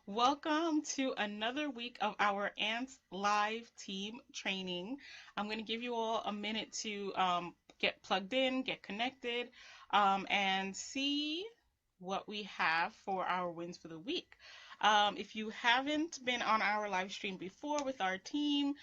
Welcome to another week of our Ants Live team training. I'm going to give you all a minute to get plugged in, get connected, and see what we have for our wins for the week. If you haven't been on our live stream before with our team,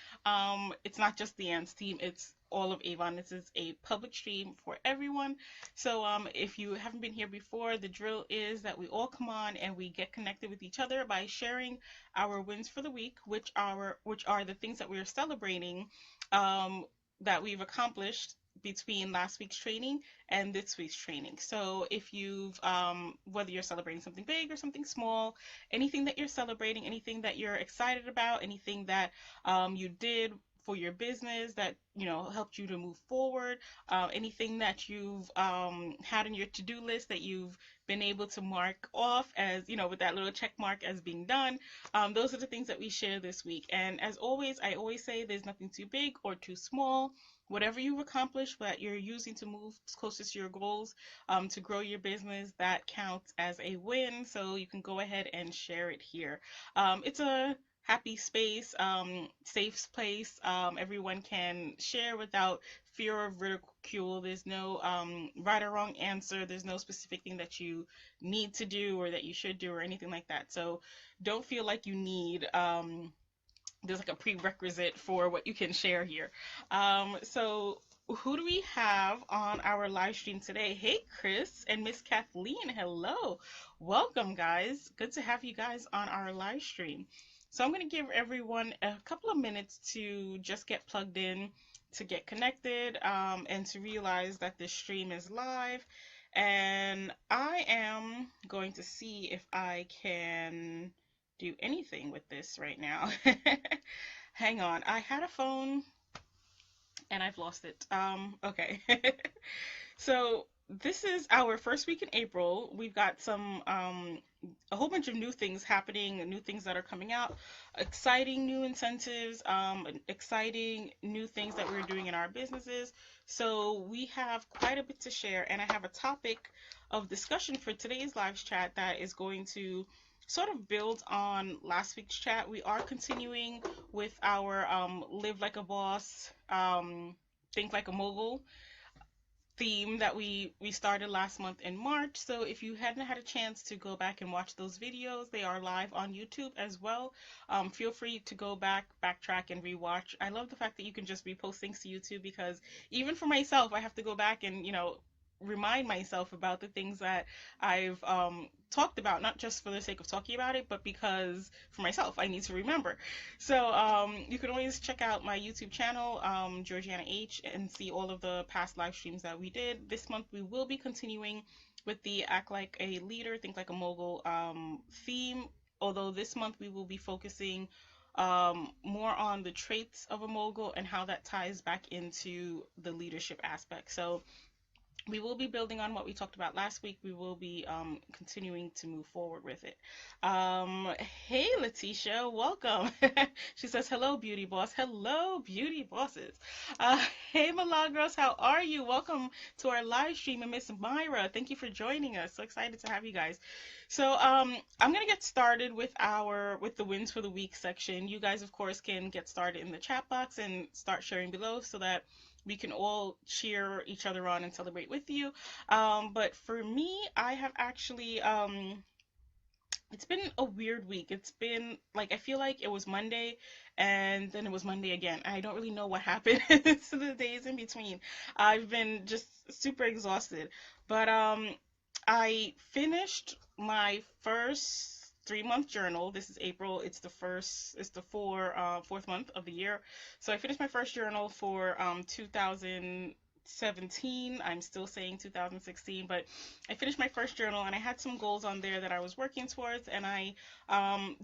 it's not just the Ants team, it's all of Avon. This is a public stream for everyone. So if you haven't been here before, the drill is that we all come on and we get connected with each other by sharing our wins for the week, which are the things that we are celebrating um, that we've accomplished between last week's training and this week's training. So if you've whether you're celebrating something big or something small, anything that you're celebrating, anything that you're excited about, anything that you did for your business that helped you to move forward, anything that you've had on your to-do list that you've been able to mark off as with that little check mark as being done. Those are the things that we share this week. And as always, I always say there's nothing too big or too small. Whatever you've accomplished that you're using to move closer to your goals, to grow your business, that counts as a win. So you can go ahead and share it here. It's a happy space, safe place. Everyone can share without fear of ridicule. There's no right or wrong answer. There's no specific thing that you need to do or that you should do or anything like that. So don't feel like you need there's like a prerequisite for what you can share here. So who do we have on our live stream today? Hey, Chris and Miss Kathleen. Hello. Welcome, guys. Good to have you guys on our live stream. So I'm going to give everyone a couple of minutes to just get plugged in, to get connected, and to realize that this stream is live. And I am going to see if I can do anything with this right now. Hang on. I had a phone and I've lost it. Okay. So this is our first week in April. We've got a whole bunch of new things happening, new things that are coming out, exciting new incentives, exciting new things that we're doing in our businesses. So we have quite a bit to share, and I have a topic of discussion for today's live chat that is going to sort of build on last week's chat. We are continuing with our live like a boss, think like a mogul theme that we started last month in March. So if you hadn't had a chance to go back and watch those videos, they are live on YouTube as well. Feel free to go back, backtrack, and rewatch. I love the fact that you can just repost things to YouTube, because even for myself, I have to go back and remind myself about the things that I've talked about, not just for the sake of talking about it, but because for myself, I need to remember. So you can always check out my YouTube channel, Georgiana H, and see all of the past live streams that we did. This month, we will be continuing with the Act Like a Leader, Think Like a Mogul theme, although this month we will be focusing more on the traits of a mogul and how that ties back into the leadership aspect. So we will be building on what we talked about last week. We will be continuing to move forward with it. Hey, Letitia, welcome. She says, hello, beauty boss. Hello, beauty bosses. Hey, Milagros, how are you? Welcome to our live stream. And Miss Myra, thank you for joining us. So excited to have you guys. So I'm going to get started with the wins for the week section. You guys, of course, can get started in the chat box and start sharing below so that we can all cheer each other on and celebrate with you. But for me, I have actually, it's been a weird week. It's been like, I feel like it was Monday and then it was Monday again. I don't really know what happened to the days in between. I've been just super exhausted. But I finished my first 3-month journal. This is April. It's the fourth month of the year. So I finished my first journal for 2017. I'm still saying 2016, but I finished my first journal and I had some goals on there that I was working towards, and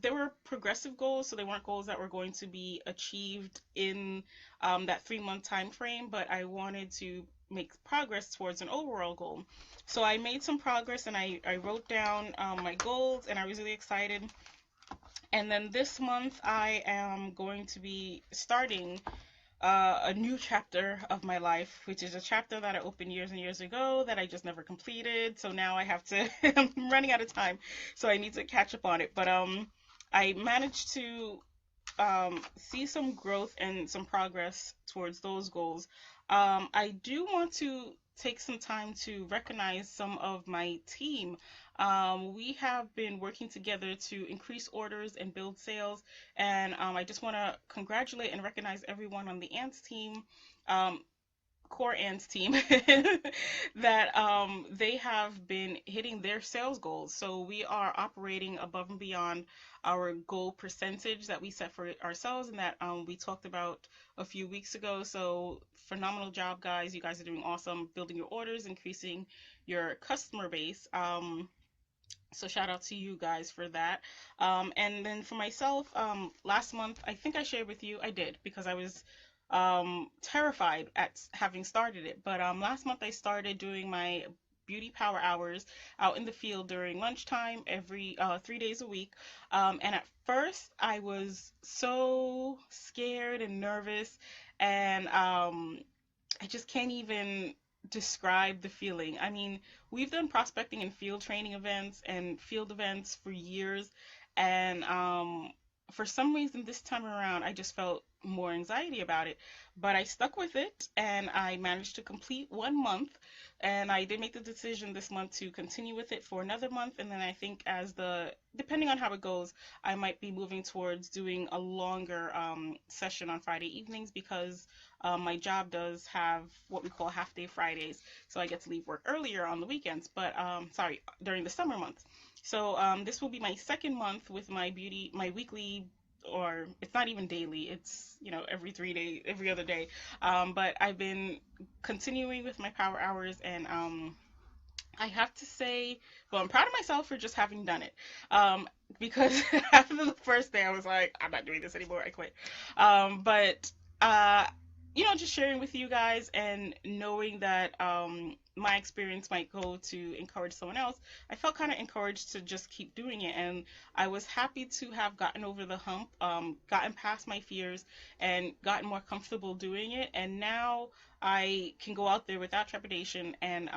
they were progressive goals, so they weren't goals that were going to be achieved in that 3-month time frame, but I wanted to make progress towards an overall goal. So I made some progress and I wrote down my goals, and I was really excited. And then this month I am going to be starting a new chapter of my life, which is a chapter that I opened years and years ago that I just never completed. So now I have to, I'm running out of time, so I need to catch up on it. But I managed to see some growth and some progress towards those goals. I do want to take some time to recognize some of my team. We have been working together to increase orders and build sales, and I just want to congratulate and recognize everyone on the Ants team. Um, Core Ants team that they have been hitting their sales goals. So we are operating above and beyond our goal percentage that we set for ourselves and that we talked about a few weeks ago. So phenomenal job, guys. You guys are doing awesome, building your orders, increasing your customer base. So shout out to you guys for that. And then for myself, last month, I think I shared with you, I did because I was terrified at having started it. But last month I started doing my beauty power hours out in the field during lunchtime every 3 days a week. And at first I was so scared and nervous, and I just can't even describe the feeling. I mean, we've done prospecting and field training events and field events for years, and for some reason this time around, I just felt more anxiety about it. But I stuck with it, and I managed to complete 1 month. And I did make the decision this month to continue with it for another month, and then I think depending on how it goes, I might be moving towards doing a longer session on Friday evenings because my job does have what we call half day Fridays, so I get to leave work earlier on the weekends, but sorry, during the summer months. So this will be my second month with my weekly, or it's not even daily, it's, every 3 days, every other day. But I've been continuing with my power hours, and I have to say, well, I'm proud of myself for just having done it. Because after the first day, I was like, I'm not doing this anymore. I quit. But uh, just sharing with you guys and knowing that my experience might go to encourage someone else, I felt kind of encouraged to just keep doing it. And I was happy to have gotten over the hump, gotten past my fears, and gotten more comfortable doing it. And now I can go out there without trepidation, and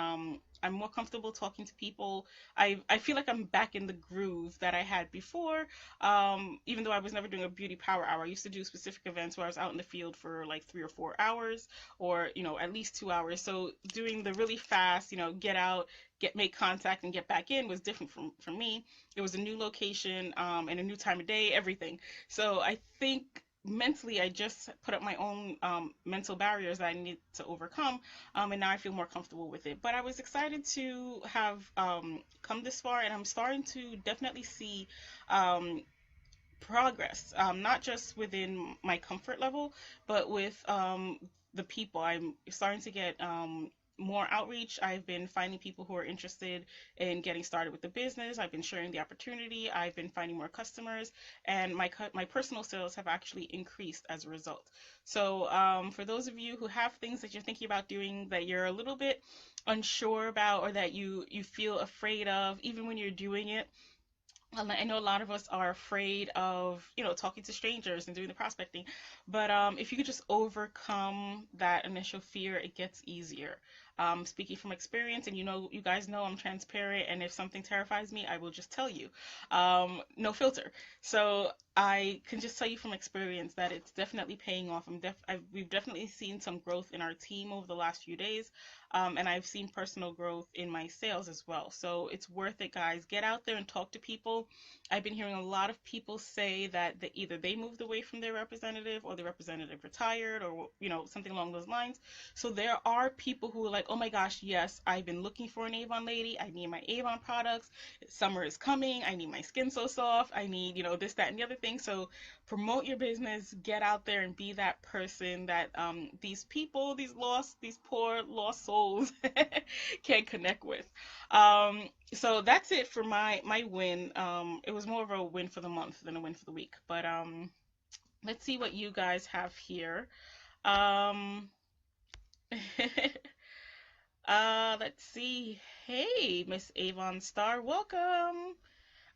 I'm more comfortable talking to people. I feel like I'm back in the groove that I had before. Even though I was never doing a beauty power hour, I used to do specific events where I was out in the field for like 3 or 4 hours, or at least 2 hours. So doing the really fast, get out, make contact, and get back in was different from me. It was a new location, and a new time of day, everything. So I think mentally I just put up my own mental barriers that I need to overcome, and now I feel more comfortable with it. But I was excited to have come this far, and I'm starting to definitely see um, progress, not just within my comfort level, but with the people. I'm starting to get more outreach. I've been finding people who are interested in getting started with the business. I've been sharing the opportunity. I've been finding more customers, and my personal sales have actually increased as a result. So for those of you who have things that you're thinking about doing that you're a little bit unsure about, or that you feel afraid of, even when you're doing it, I know a lot of us are afraid of, talking to strangers and doing the prospecting, but if you could just overcome that initial fear, it gets easier. Speaking from experience, and you guys know I'm transparent, and if something terrifies me, I will just tell you, no filter. So I can just tell you from experience that it's definitely paying off. We've definitely seen some growth in our team over the last few days, and I've seen personal growth in my sales as well. So it's worth it, guys. Get out there and talk to people. I've been hearing a lot of people say that either they moved away from their representative, or the representative retired, or something along those lines. So there are people who are like, oh my gosh, yes, I've been looking for an Avon lady. I need my Avon products. Summer is coming. I need my skin so soft. I need, this, that, and the other thing. So promote your business. Get out there and be that person that these people, these poor lost souls can connect with. So that's it for my win. It was more of a win for the month than a win for the week. But let's see what you guys have here. Um, let's see. Hey, Miss Avon Star, welcome.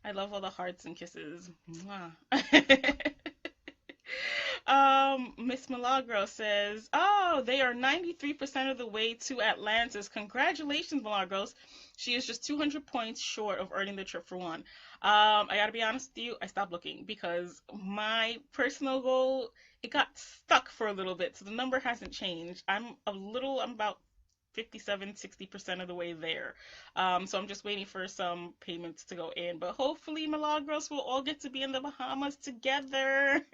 I love all the hearts and kisses. Mwah. Miss Milagro says, "Oh, they are 93% of the way to Atlantis. Congratulations, Milagros. She is just 200 points short of earning the trip for one." I gotta be honest with you, I stopped looking because my personal goal, it got stuck for a little bit, so the number hasn't changed. I'm about 57, 60% of the way there. So I'm just waiting for some payments to go in. But hopefully, Milagros will all get to be in the Bahamas together.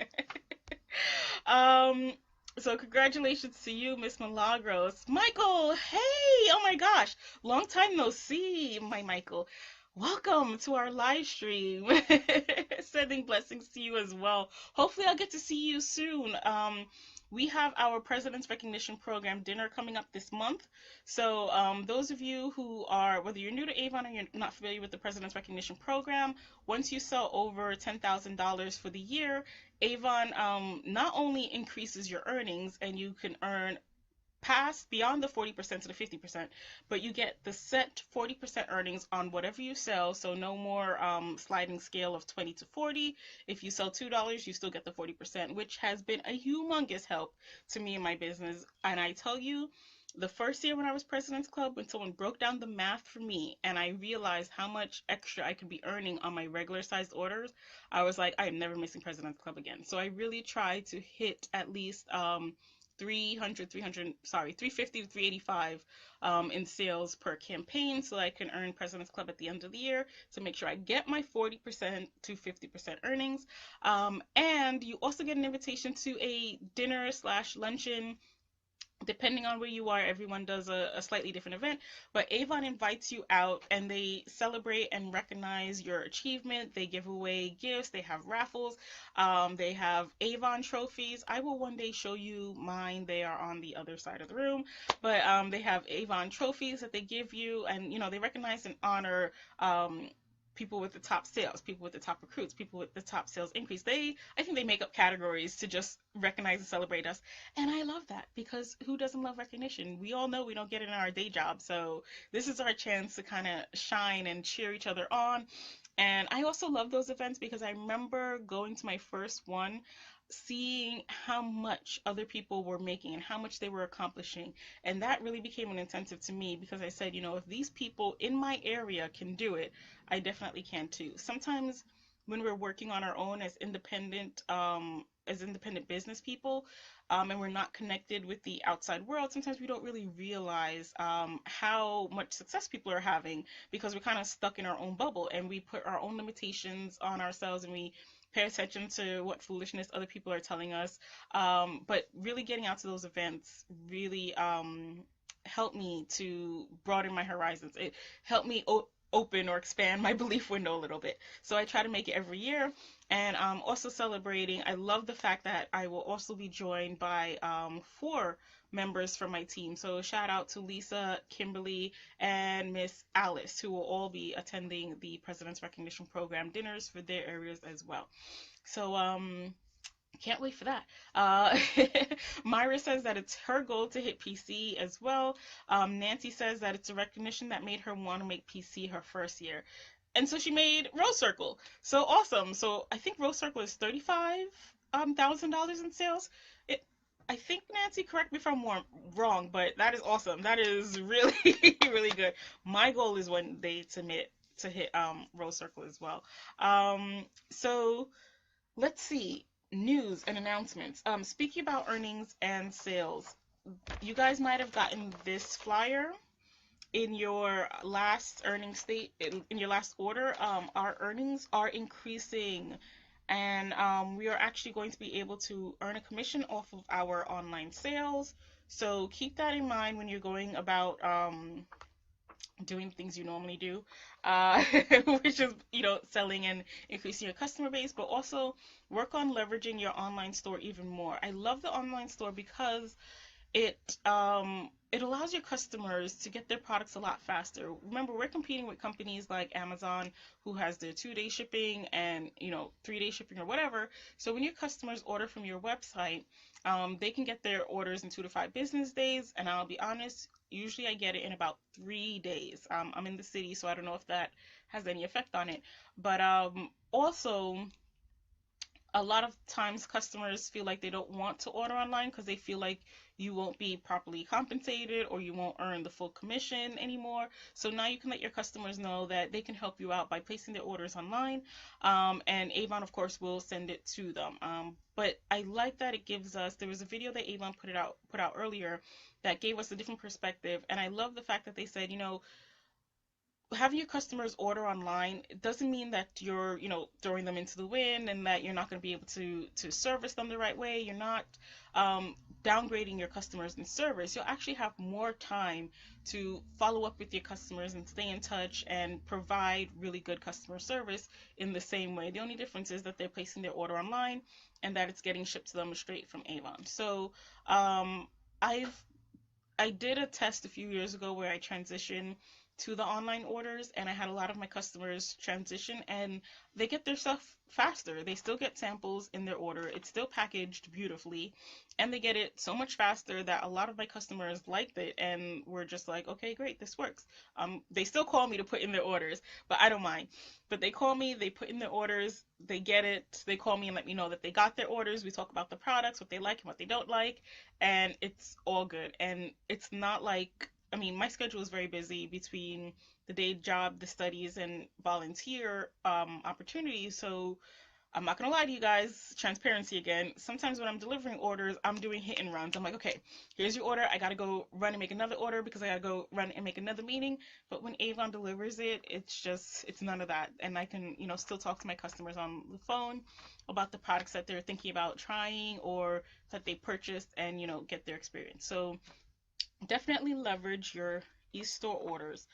um, so congratulations to you, Miss Milagros. Michael, hey! Oh my gosh, long time no see, my Michael. Welcome to our live stream. Sending blessings to you as well. Hopefully, I'll get to see you soon. We have our President's Recognition Program dinner coming up this month. So, those of you who are, whether you're new to Avon or you're not familiar with the President's Recognition Program, once you sell over $10,000 for the year, Avon not only increases your earnings and you can earn past beyond the 40% to the 50%, but you get the set 40% earnings on whatever you sell. So no more sliding scale of 20 to 40. If you sell $2, you still get the 40%, which has been a humongous help to me in my business. And I tell you, the first year when I was President's Club, when someone broke down the math for me and I realized how much extra I could be earning on my regular sized orders, I was like, I am never missing President's Club again. So I really try to hit at least 350 to 385 in sales per campaign so I can earn President's Club at the end of the year to make sure I get my 40% to 50% earnings. And you also get an invitation to a dinner slash luncheon. Depending on where you are, everyone does a slightly different event, but Avon invites you out and they celebrate and recognize your achievement. They give away gifts, they have raffles, they have Avon trophies. I will one day show you mine. They are on the other side of the room, but they have Avon trophies that they give you, and they recognize and honor people with the top sales, people with the top recruits, people with the top sales increase. I think they make up categories to just recognize and celebrate us. And I love that because who doesn't love recognition? We all know we don't get it in our day job. So this is our chance to kind of shine and cheer each other on. And I also love those events because I remember going to my first one, seeing how much other people were making and how much they were accomplishing. And that really became an incentive to me because I said, if these people in my area can do it, I definitely can too. Sometimes when we're working on our own as independent business people, and we're not connected with the outside world, sometimes we don't really realize how much success people are having because we're kind of stuck in our own bubble and we put our own limitations on ourselves and we pay attention to what foolishness other people are telling us. But really getting out to those events really helped me to broaden my horizons. It helped me open or expand my belief window a little bit. So I try to make it every year. And also celebrating, I love the fact that I will also be joined by 4 members from my team. So shout out to Lisa, Kimberly, and Miss Alice, who will all be attending the President's Recognition Program dinners for their areas as well. So can't wait for that. Myra says that it's her goal to hit PC as well. Nancy says that it's a recognition that made her want to make PC her first year. And so she made Rose Circle. So awesome. So I think Rose Circle is $35,000 in sales. I think, Nancy, correct me if I'm wrong, but that is awesome. That is really, really good. My goal is one day to hit Rose Circle as well. So let's see. News and announcements. Speaking about earnings and sales, you guys might have gotten this flyer in your last in your last order. Our earnings are increasing, and we are actually going to be able to earn a commission off of our online sales. So keep that in mind when you're going about doing things you normally do, which is, selling and increasing your customer base, but also work on leveraging your online store even more. I love the online store because it allows your customers to get their products a lot faster. Remember, we're competing with companies like Amazon, who has their 2-day shipping and 3-day shipping or whatever. So when your customers order from your website, they can get their orders in 2 to 5 business days. And I'll be honest, usually I get it in about 3 days. I'm in the city, so I don't know if that has any effect on it. But also, a lot of times customers feel like they don't want to order online because they feel like you won't be properly compensated or you won't earn the full commission anymore. So now you can let your customers know that they can help you out by placing their orders online, and Avon, of course, will send it to them. But I like that it gives us. There was a video that Avon put out earlier that gave us a different perspective, and I love the fact that they said, having your customers order online, it doesn't mean that you're, throwing them into the wind and that you're not going to be able to service them the right way. You're not downgrading your customers in service. You'll actually have more time to follow up with your customers and stay in touch and provide really good customer service in the same way. The only difference is that they're placing their order online and that it's getting shipped to them straight from Avon. So I've I did a test a few years ago where I transitioned to the online orders, and I had a lot of my customers transition, and they get their stuff faster. They still get samples in their order. It's still packaged beautifully, and they get it so much faster that a lot of my customers liked it and were just like, okay, great, this works. They still call me to put in their orders, but I don't mind. But they call me, they put in their orders, they get it, they call me and let me know that they got their orders. We talk about the products, what they like and what they don't like, and it's all good. And it's not like, I mean, my schedule is very busy between the day job, the studies, and volunteer opportunities. So I'm not gonna lie to you guys, transparency again. Sometimes when I'm delivering orders, I'm doing hit and runs. I'm like, okay, here's your order. I gotta go run and make another order because I gotta go run and make another meeting. But when Avon delivers it, it's none of that. And I can, still talk to my customers on the phone about the products that they're thinking about trying or that they purchased and, get their experience. So definitely leverage your e-store orders.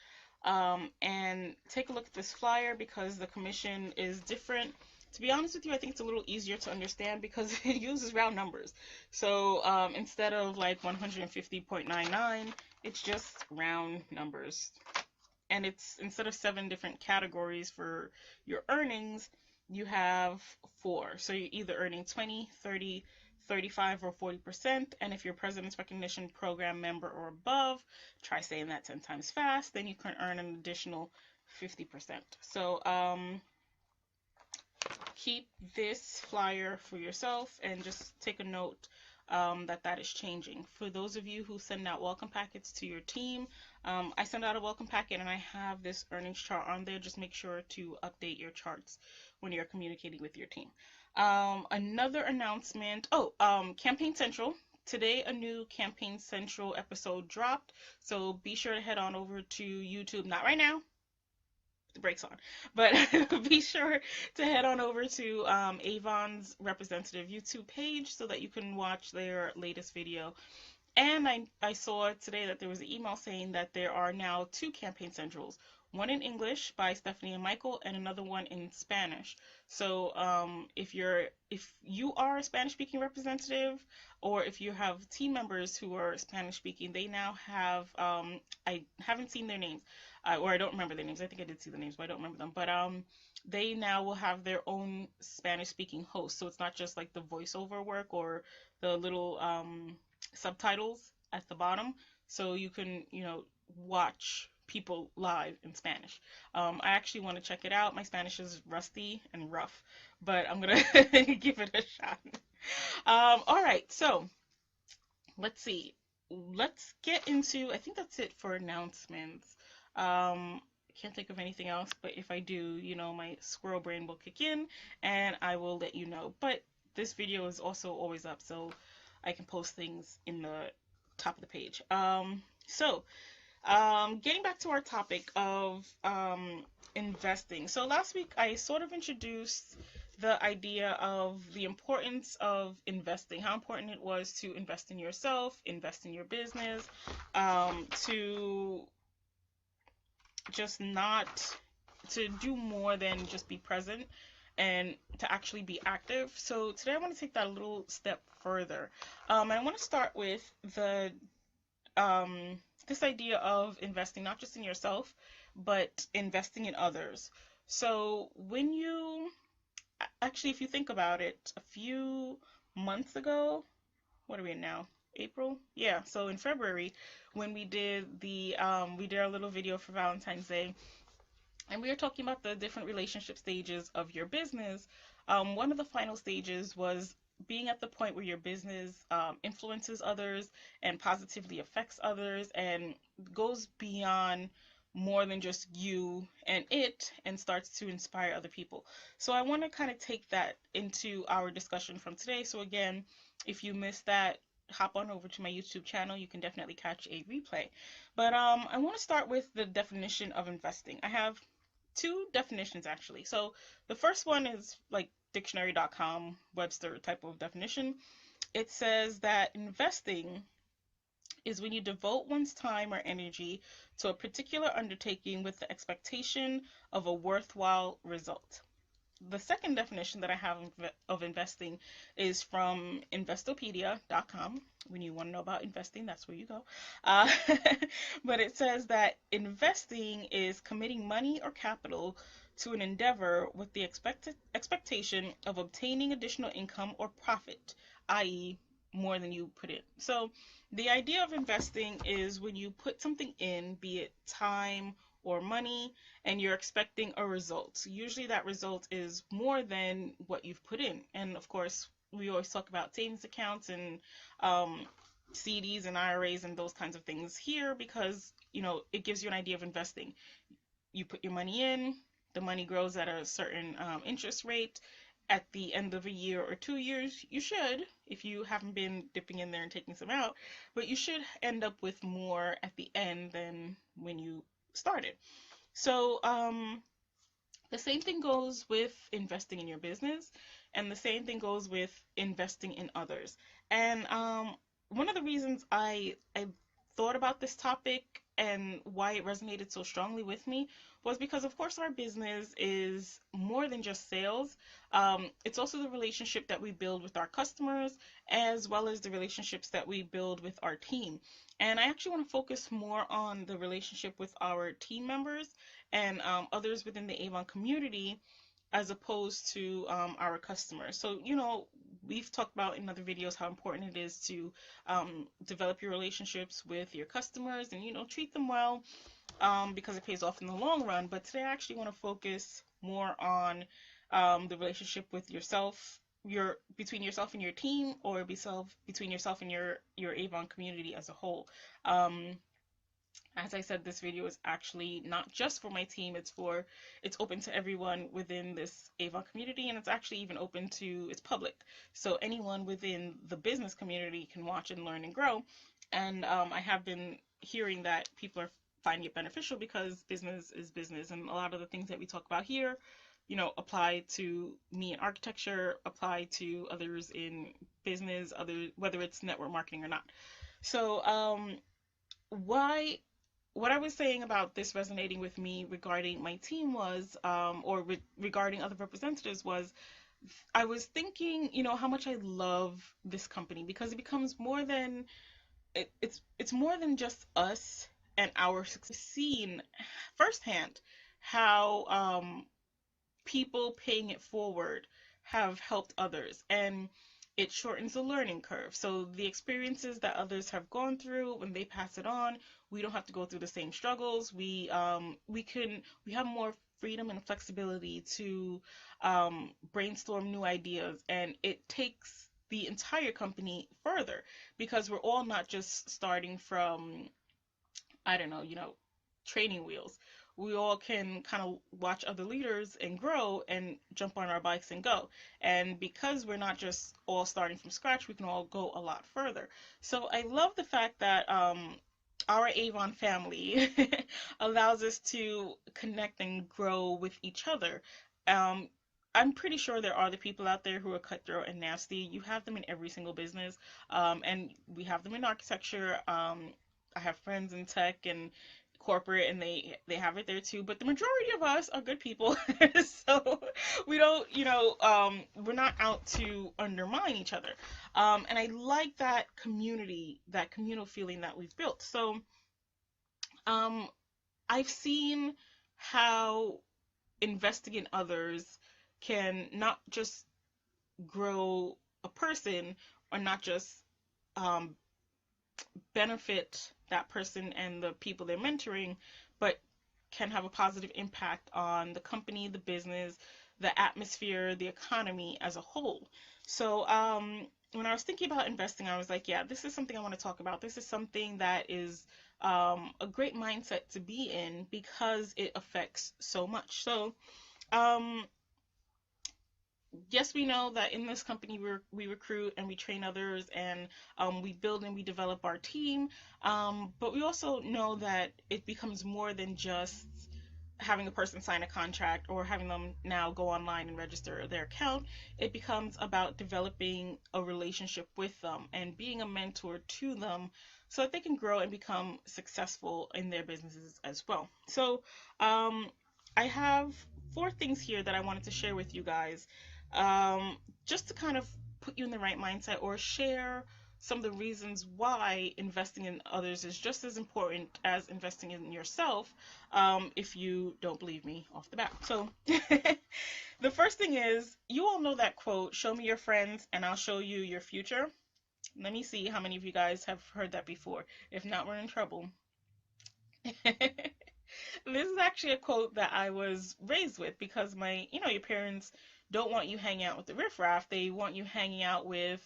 And take a look at this flyer because the commission is different. To be honest with you, I think it's a little easier to understand because it uses round numbers. So instead of like 150.99, it's just round numbers. And it's instead of 7 different categories for your earnings, you have 4. So you're either earning 20, 30, 35, or 40%. And if you're President's Recognition Program member or above, try saying that 10 times fast, then you can earn an additional 50%. So keep this flyer for yourself and just take a note that is changing. For those of you who send out welcome packets to your team, I send out a welcome packet and I have this earnings chart on there. Just make sure to update your charts when you're communicating with your team. Another announcement, Campaign Central. Today, a new Campaign Central episode dropped, so be sure to head on over to YouTube. Not right now, the brakes on, but be sure to head on over to Avon's representative YouTube page so that you can watch their latest video. And I saw today that there was an email saying that there are now 2 Campaign Centrals, one in English by Stephanie and Michael, and another one in Spanish. So if you are a Spanish-speaking representative, or if you have team members who are Spanish-speaking, they now have I haven't seen their names, or I don't remember their names. I think I did see the names, but I don't remember them. But they now will have their own Spanish-speaking host, so it's not just like the voiceover work or the little subtitles at the bottom, so you can watch people live in Spanish. I actually want to check it out. My Spanish is rusty and rough, but I'm gonna give it a shot. All right, so let's see. Let's get into, I think that's it for announcements. Can't think of anything else, but if I do, my squirrel brain will kick in and I will let you know. But this video is also always up, so I can post things in the top of the page. Getting back to our topic of investing. So last week I sort of introduced the idea of the importance of investing, how important it was to invest in yourself, invest in your business, to just not to do more than just be present and to actually be active. So today I want to take that a little step further. I want to start with the this idea of investing not just in yourself, but investing in others. So when you actually, if you think about it, a few months ago, what are we in now? April? Yeah, so in February, when we did our little video for Valentine's Day, And we are talking about the different relationship stages of your business. One of the final stages was being at the point where your business influences others and positively affects others and goes beyond more than just you and it and starts to inspire other people. So I want to kind of take that into our discussion from today. So again, if you missed that, hop on over to my YouTube channel. You can definitely catch a replay. But I want to start with the definition of investing. I have two definitions actually. So the first one is like dictionary.com Webster type of definition. It says that investing is when you devote one's time or energy to a particular undertaking with the expectation of a worthwhile result. The second definition that I have of investing is from investopedia.com. When you want to know about investing, that's where you go. Uh, but it says that investing is committing money or capital to an endeavor with the expectation of obtaining additional income or profit, i.e., more than you put in. So the idea of investing is when you put something in, be it time or money, and you're expecting a result. Usually that result is more than what you've put in. And of course, we always talk about savings accounts and CDs and IRAs and those kinds of things here because, it gives you an idea of investing. You put your money in, the money grows at a certain interest rate. At the end of a year or 2 years, you should, if you haven't been dipping in there and taking some out, but you should end up with more at the end than when you started. So the same thing goes with investing in your business, and the same thing goes with investing in others. And one of the reasons I thought about this topic and why it resonated so strongly with me was because, of course, our business is more than just sales. It's also the relationship that we build with our customers, as well as the relationships that we build with our team. And I actually want to focus more on the relationship with our team members and others within the Avon community as opposed to our customers. So, we've talked about in other videos how important it is to develop your relationships with your customers and, treat them well because it pays off in the long run. But today I actually want to focus more on the relationship with yourself, between yourself and your team, or between yourself and your Avon community as a whole. As I said, this video is actually not just for my team, it's open to everyone within this Avon community, and it's actually even it's public. So anyone within the business community can watch and learn and grow. And I have been hearing that people are finding it beneficial because business is business, and a lot of the things that we talk about here, apply to me in architecture, apply to others in business, whether it's network marketing or not. So what I was saying about this resonating with me regarding my team was, regarding other representatives was, I was thinking, how much I love this company because it becomes more than, it's more than just us and our success. Seen firsthand how people paying it forward have helped others, and it shortens the learning curve. So the experiences that others have gone through, when they pass it on, we don't have to go through the same struggles. We have more freedom and flexibility to brainstorm new ideas, and it takes the entire company further because we're all not just starting from, I don't know, training wheels. We all can kind of watch other leaders and grow and jump on our bikes and go. And because we're not just all starting from scratch, we can all go a lot further. So I love the fact that our Avon family allows us to connect and grow with each other. I'm pretty sure there are the people out there who are cutthroat and nasty. You have them in every single business, and we have them in architecture. I have friends in tech and corporate, and they have it there too, but the majority of us are good people. So we don't, we're not out to undermine each other, and I like that community, that communal feeling that we've built. So I've seen how investing in others can not just grow a person, or not just benefit that person and the people they're mentoring, but can have a positive impact on the company, the business, the atmosphere, the economy as a whole. So, when I was thinking about investing, I was like, yeah, this is something I want to talk about. This is something that is a great mindset to be in because it affects so much. So, um, yes, we know that in this company we recruit and we train others, and we build and we develop our team. But we also know that it becomes more than just having a person sign a contract or having them now go online and register their account. It becomes about developing a relationship with them and being a mentor to them so that they can grow and become successful in their businesses as well. So, I have four things here that I wanted to share with you guys, um, just to kind of put you in the right mindset or share some of the reasons why investing in others is just as important as investing in yourself, if you don't believe me off the bat. So, the first thing is, you all know that quote, show me your friends and I'll show you your future. Let me see how many of you guys have heard that before. If not, we're in trouble. This is actually a quote that I was raised with because your parents don't want you hanging out with the riffraff. They want you hanging out with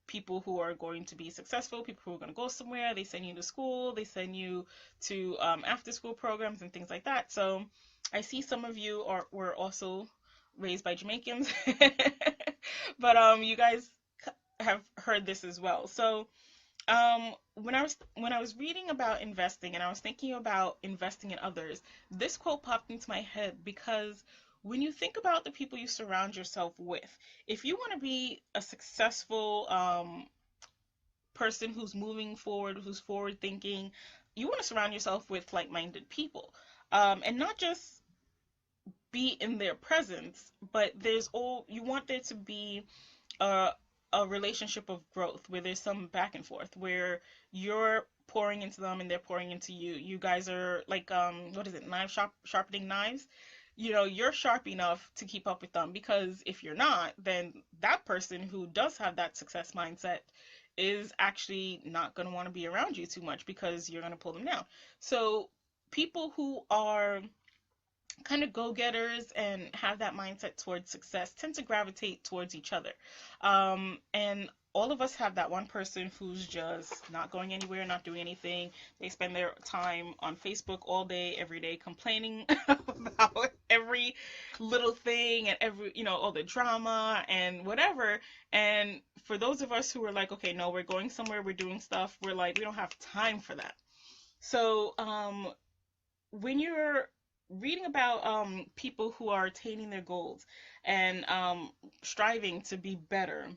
people who are going to be successful, people who are going to go somewhere. They send you to school, they send you to after school programs and things like that. So I see some of you were also raised by Jamaicans, but you guys have heard this as well. So when I was reading about investing and I was thinking about investing in others, this quote popped into my head because when you think about the people you surround yourself with, if you want to be a successful person who's moving forward, who's forward thinking, you want to surround yourself with like-minded people, and not just be in their presence, but you want there to be a a relationship of growth where there's some back and forth, where you're pouring into them and they're pouring into you. You guys are like, what is it, sharpening knives. You're sharp enough to keep up with them, because if you're not, then that person who does have that success mindset is actually not going to want to be around you too much because you're going to pull them down. So people who are kind of go-getters and have that mindset towards success tend to gravitate towards each other. And all of us have that one person who's just not going anywhere, not doing anything. They spend their time on Facebook all day, every day, complaining about every little thing and all the drama and whatever. And for those of us who are like, okay, no, we're going somewhere, we're doing stuff, we're like, we don't have time for that. So, when you're reading about people who are attaining their goals and striving to be better,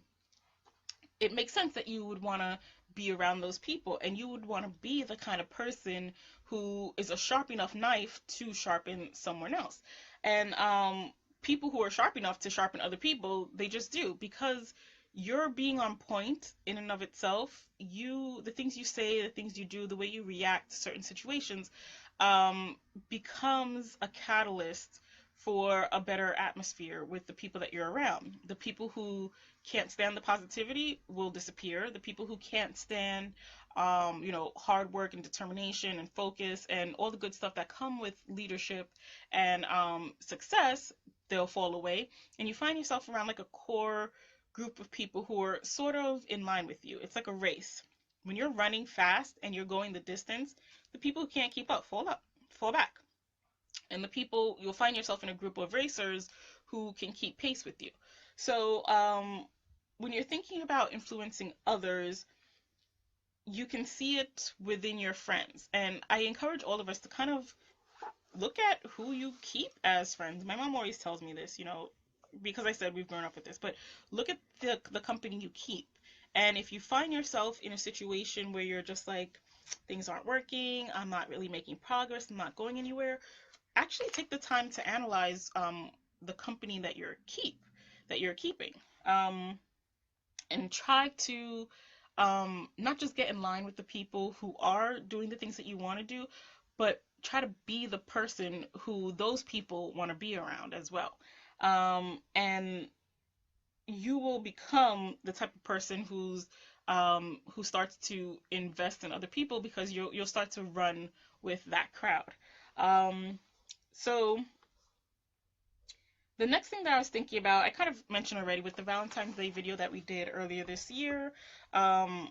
it makes sense that you would want to be around those people, and you would want to be the kind of person who is a sharp enough knife to sharpen someone else. And people who are sharp enough to sharpen other people, they just do, because you're being on point in and of itself. The things you say, the things you do, the way you react to certain situations, becomes a catalyst for a better atmosphere with the people that you're around. The people who can't stand the positivity will disappear. The people who can't stand, hard work and determination and focus and all the good stuff that come with leadership and success, they'll fall away. And you find yourself around like a core group of people who are sort of in line with you. It's like a race. When you're running fast and you're going the distance, the people who can't keep up fall back. And you'll find yourself in a group of racers who can keep pace with you. So, when you're thinking about influencing others, you can see it within your friends. And I encourage all of us to kind of look at who you keep as friends. My mom always tells me this, because I said we've grown up with this, but look at the company you keep. And if you find yourself in a situation where you're just like, things aren't working, I'm not really making progress, I'm not going anywhere, actually take the time to analyze the company that you're keeping, and try to not just get in line with the people who are doing the things that you want to do, but try to be the person who those people want to be around as well. And you will become the type of person who starts to invest in other people, because you'll start to run with that crowd. So the next thing that I was thinking about, I kind of mentioned already with the Valentine's Day video that we did earlier this year. Um,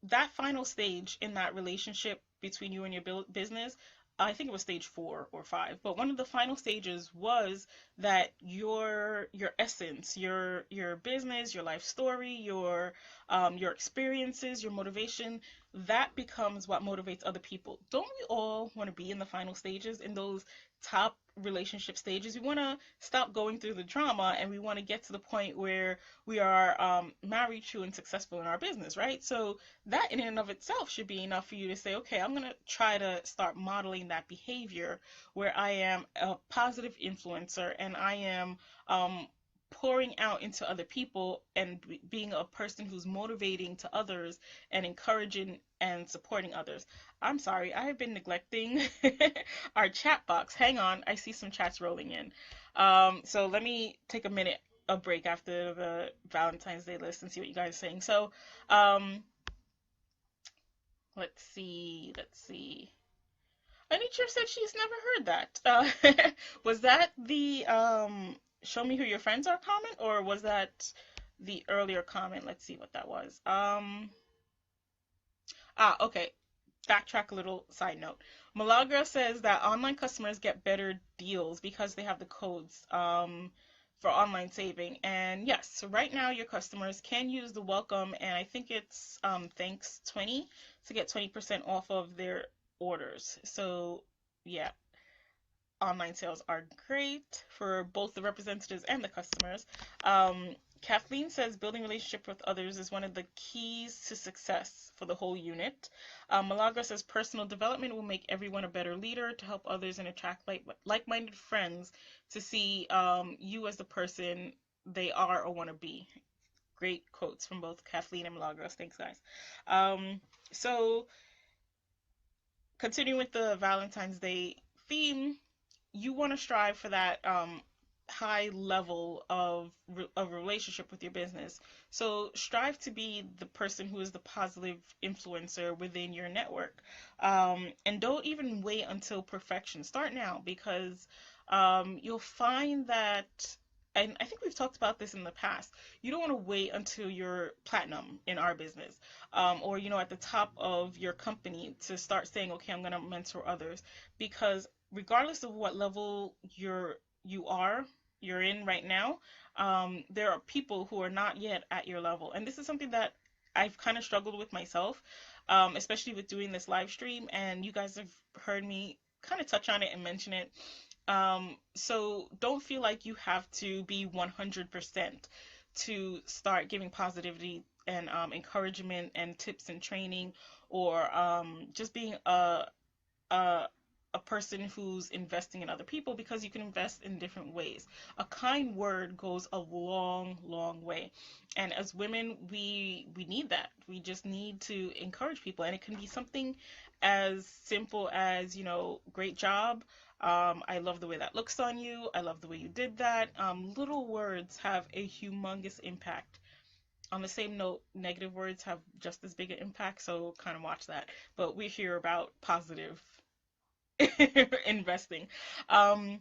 that final stage in that relationship between you and your business, I think it was stage 4 or 5, but one of the final stages was that your essence, your business, your life story, your experiences, your motivation, that becomes what motivates other people. Don't we all want to be in the final stages, in those top relationship stages? We want to stop going through the drama, and we want to get to the point where we are married, true, and successful in our business, right? So that in and of itself should be enough for you to say, okay, I'm going to try to start modeling that behavior where I am a positive influencer, and I am pouring out into other people, and being a person who's motivating to others and encouraging and supporting others. I'm sorry, I have been neglecting our chat box. Hang on, I see some chats rolling in. So let me take a break after the Valentine's Day list and see what you guys are saying. So, um, let's see, let's see. Anitra said she's never heard that. Was that the show me who your friends are comment, or was that the earlier comment? Let's see what that was. Okay. Backtrack a little side note. Malagra says that online customers get better deals because they have the codes for online saving. And yes, so right now your customers can use the welcome, and I think it's thanks 20 to get 20% off of their orders. So yeah, online sales are great for both the representatives and the customers. Kathleen says building relationship with others is one of the keys to success for the whole unit. Malaga says personal development will make everyone a better leader to help others and attract like-minded friends to see you as the person they are or want to be. Great quotes from both Kathleen and Malagros. Thanks, guys. So continuing with the Valentine's Day theme, you want to strive for that high level of a relationship with your business. So strive to be the person who is the positive influencer within your network. And don't even wait until perfection. Start now, because you'll find that, and I think we've talked about this in the past, you don't want to wait until you're platinum in our business, or at the top of your company to start saying, okay, I'm going to mentor others, because regardless of what level you're in right now, there are people who are not yet at your level. And this is something that I've kind of struggled with myself, especially with doing this live stream, and you guys have heard me kind of touch on it and mention it. So don't feel like you have to be 100% to start giving positivity and encouragement and tips and training, or just being a a person who's investing in other people, because you can invest in different ways. A kind word goes a long, long way. And as women, we need that. We just need to encourage people. And it can be something as simple as, great job. I love the way that looks on you. I love the way you did that. Little words have a humongous impact. On the same note, negative words have just as big an impact, so kind of watch that. But we hear about positive investing. Um,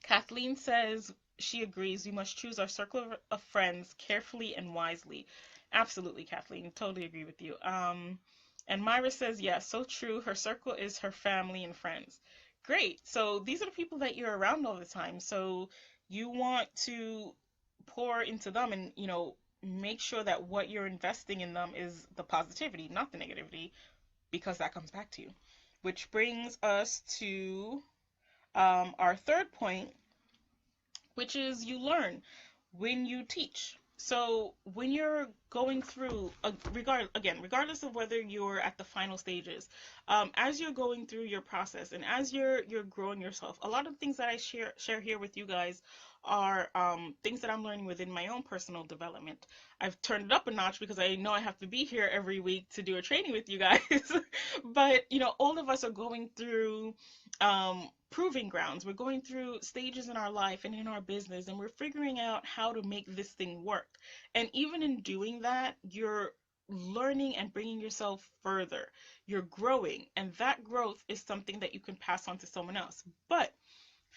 Kathleen says she agrees we must choose our circle of friends carefully and wisely. Absolutely, Kathleen. Totally agree with you. And Myra says, yes, so true. Her circle is her family and friends. Great. So these are the people that you're around all the time. So you want to pour into them, and, make sure that what you're investing in them is the positivity, not the negativity, because that comes back to you. Which brings us to our third point, which is you learn when you teach. So when you're going through, regardless of whether you're at the final stages, as you're going through your process and as you're growing yourself, a lot of things that I share here with you guys are things that I'm learning within my own personal development. I've turned it up a notch because I know I have to be here every week to do a training with you guys. But all of us are going through proving grounds. We're going through stages in our life and in our business, and we're figuring out how to make this thing work. And even in doing that, you're learning and bringing yourself further. You're growing, and that growth is something that you can pass on to someone else. But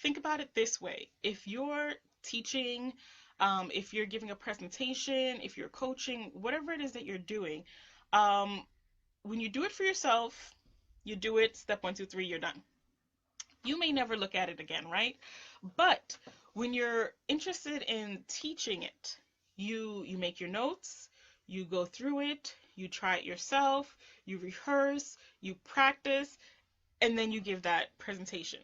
think about it this way: if you're teaching, if you're giving a presentation, if you're coaching, whatever it is that you're doing, um, when you do it for yourself, you do it step one, two, three, you're done. You may never look at it again, right? But when you're interested in teaching it, you make your notes, you go through it, you try it yourself, you rehearse, you practice, and then you give that presentation.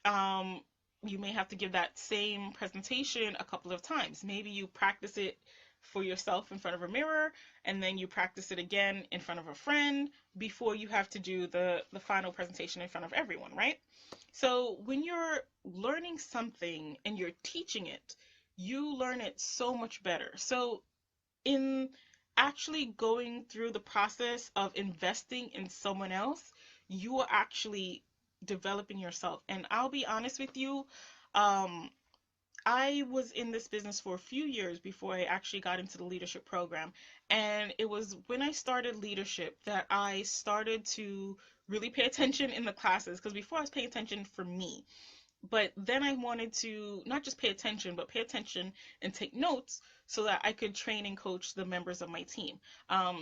um, you may have to give that same presentation a couple of times. Maybe you practice it for yourself in front of a mirror, and then you practice it again in front of a friend before you have to do the final presentation in front of everyone, right? So when you're learning something and you're teaching it, you learn it so much better. So in actually going through the process of investing in someone else, you are actually developing yourself. And I'll be honest with you, um, I was in this business for a few years before I actually got into the leadership program. And it was when I started leadership that I started to really pay attention in the classes, because before I was paying attention for me, but then I wanted to not just pay attention, but pay attention and take notes so that I could train and coach the members of my team.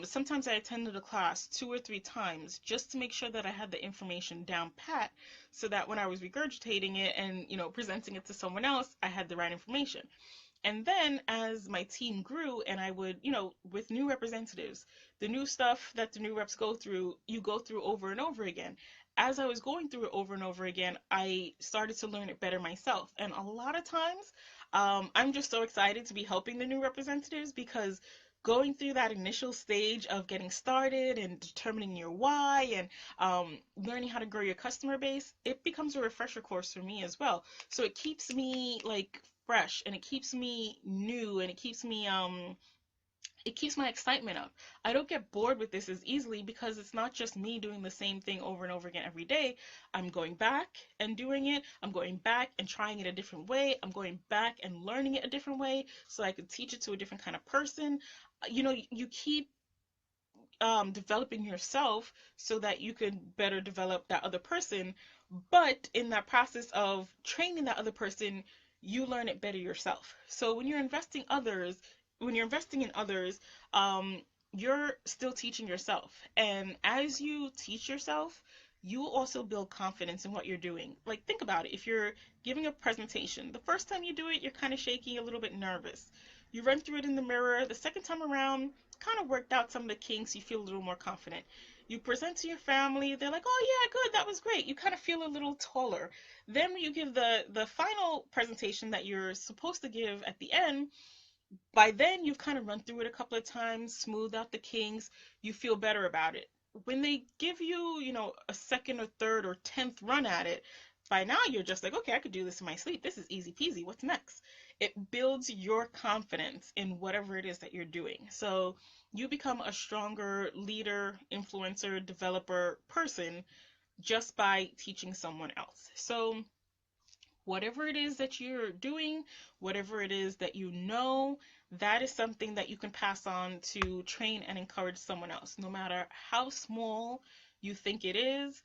Sometimes I attended a class 2 or 3 times just to make sure that I had the information down pat, so that when I was regurgitating it and presenting it to someone else, I had the right information. And then as my team grew and I would, with new representatives, the new stuff that the new reps go through, you go through over and over again. As I was going through it over and over again, I started to learn it better myself. And a lot of times, I'm just so excited to be helping the new representatives, because going through that initial stage of getting started and determining your why and learning how to grow your customer base, it becomes a refresher course for me as well. So it keeps me like fresh, and it keeps me new, and it keeps my excitement up. I don't get bored with this as easily, because it's not just me doing the same thing over and over again every day. I'm going back and doing it. I'm going back and trying it a different way. I'm going back and learning it a different way so I could teach it to a different kind of person. You keep developing yourself so that you can better develop that other person. But in that process of training that other person, you learn it better yourself. So when you're investing in others, you're still teaching yourself. And as you teach yourself, you also build confidence in what you're doing. Like, think about it. If you're giving a presentation, the first time you do it, you're kind of shaky, a little bit nervous. You run through it in the mirror. The second time around, kind of worked out some of the kinks, you feel a little more confident. You present to your family, they're like, oh yeah, good, that was great. You kind of feel a little taller. Then when you give the final presentation that you're supposed to give at the end, by then you've kind of run through it a couple of times, smoothed out the kinks, you feel better about it. When they give you, a second or third or 10th run at it, by now you're just like, okay, I could do this in my sleep. This is easy peasy. What's next? It builds your confidence in whatever it is that you're doing. So you become a stronger leader, influencer, developer person just by teaching someone else. So whatever it is that you're doing, whatever it is that that is something that you can pass on to train and encourage someone else, no matter how small you think it is.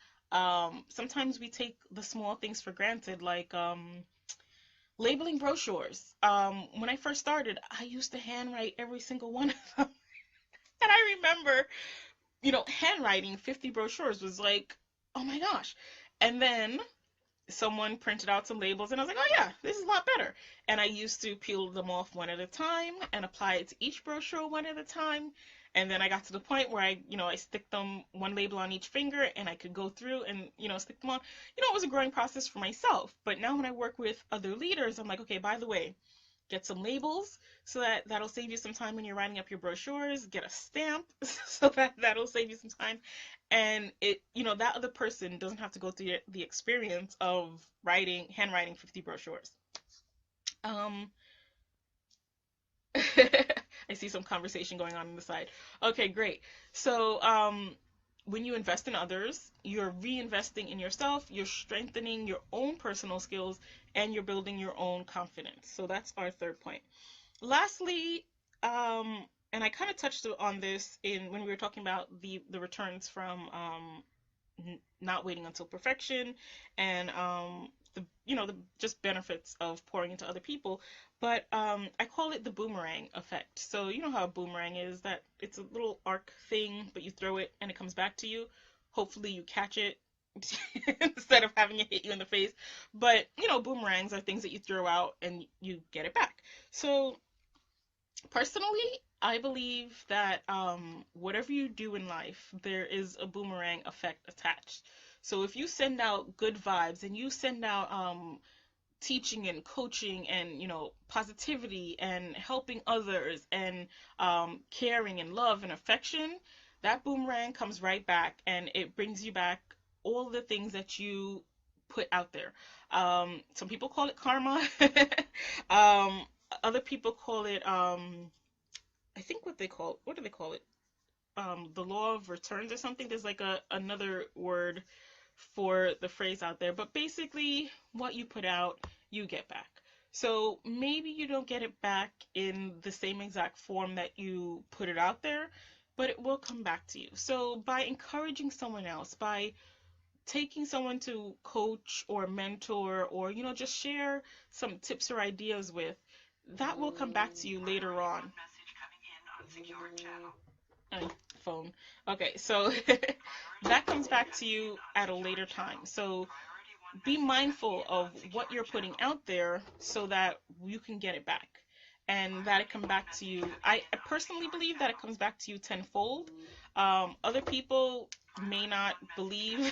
Sometimes we take the small things for granted, like labeling brochures. When I first started, I used to handwrite every single one of them. And I remember, handwriting 50 brochures was like, oh my gosh. And then someone printed out some labels, and I was like, oh yeah, this is a lot better. And I used to peel them off one at a time and apply it to each brochure one at a time. And then I got to the point where I stick them one label on each finger, and I could go through and, stick them on. It was a growing process for myself. But now when I work with other leaders, I'm like, okay, by the way, get some labels so that'll save you some time when you're writing up your brochures. Get a stamp so that'll save you some time. And that other person doesn't have to go through the experience of handwriting 50 brochures. I see some conversation going on the side. Okay, great. So when you invest in others, you're reinvesting in yourself, you're strengthening your own personal skills, and you're building your own confidence. So that's our third point. Lastly, and I kind of touched on this in when we were talking about the returns from not waiting until perfection, and the the just benefits of pouring into other people. But I call it the boomerang effect. So you know how a boomerang is, that it's a little arc thing, but you throw it and it comes back to you. Hopefully you catch it instead of having it hit you in the face. But boomerangs are things that you throw out and you get it back. So personally, I believe that whatever you do in life, there is a boomerang effect attached. So if you send out good vibes and you send out teaching and coaching and positivity and helping others and caring and love and affection, that boomerang comes right back and it brings you back all the things that you put out there. Some people call it karma. um, Other people call it I think what do they call it? The law of returns or something. There's like another word for the phrase out there, but basically what you put out, you get back. So maybe you don't get it back in the same exact form that you put it out there, but it will come back to you. So by encouraging someone else, by taking someone to coach or mentor or just share some tips or ideas with, that will come back to you later on. Phone. Okay, so that comes back to you at a later time. So be mindful of what you're putting out there so that you can get it back and that it come back to you. I personally believe that it comes back to you tenfold. Other people may not believe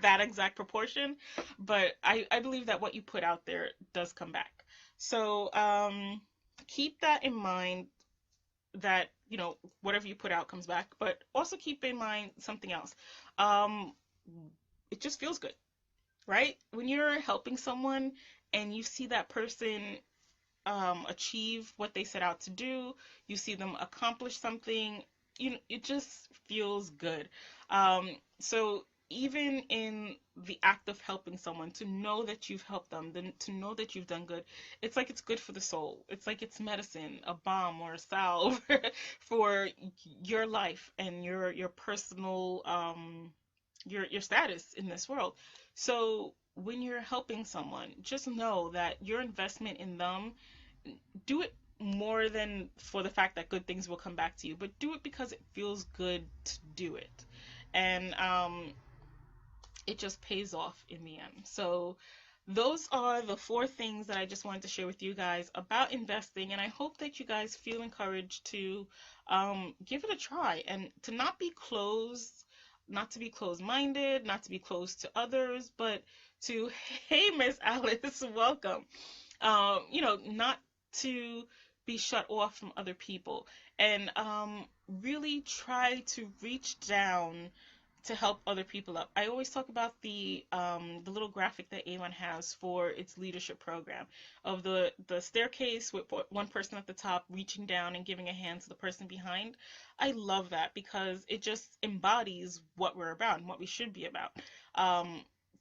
that exact proportion, but I believe that what you put out there does come back. So keep that in mind, that whatever you put out comes back, but also keep in mind something else. It just feels good, right? When you're helping someone and you see that person achieve what they set out to do, you see them accomplish something, it just feels good. So even in the act of helping someone, to know that you've helped them, then to know that you've done good, it's like it's good for the soul. It's like it's medicine, a balm or a salve for your life and your personal your status in this world. So when you're helping someone, just know that your investment in them, do it more than for the fact that good things will come back to you, but do it because it feels good to do it. And it just pays off in the end. So those are the 4 things that I just wanted to share with you guys about investing, and I hope that you guys feel encouraged to give it a try and to not be closed, not to be closed-minded, not to be closed to others, but to, hey, Miss Alice, welcome. Not to be shut off from other people, and really try to reach down to help other people up. I always talk about the little graphic that Avon has for its leadership program of the staircase with one person at the top reaching down and giving a hand to the person behind. I love that because it just embodies what we're about and what we should be about.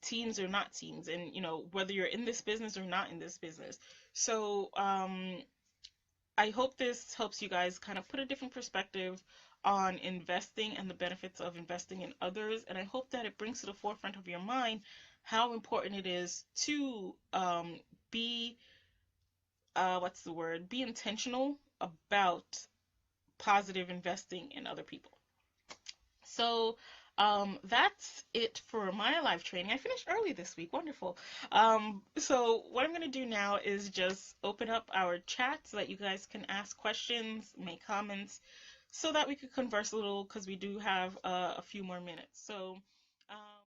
Teams or not teams, and whether you're in this business or not in this business. So I hope this helps you guys kind of put a different perspective on investing and the benefits of investing in others, and I hope that it brings to the forefront of your mind how important it is to be be intentional about positive investing in other people. So that's it for my live training. I finished early this week. Wonderful. So what I'm going to do now is just open up our chat so that you guys can ask questions, make comments, so that we could converse a little, because we do have a few more minutes. So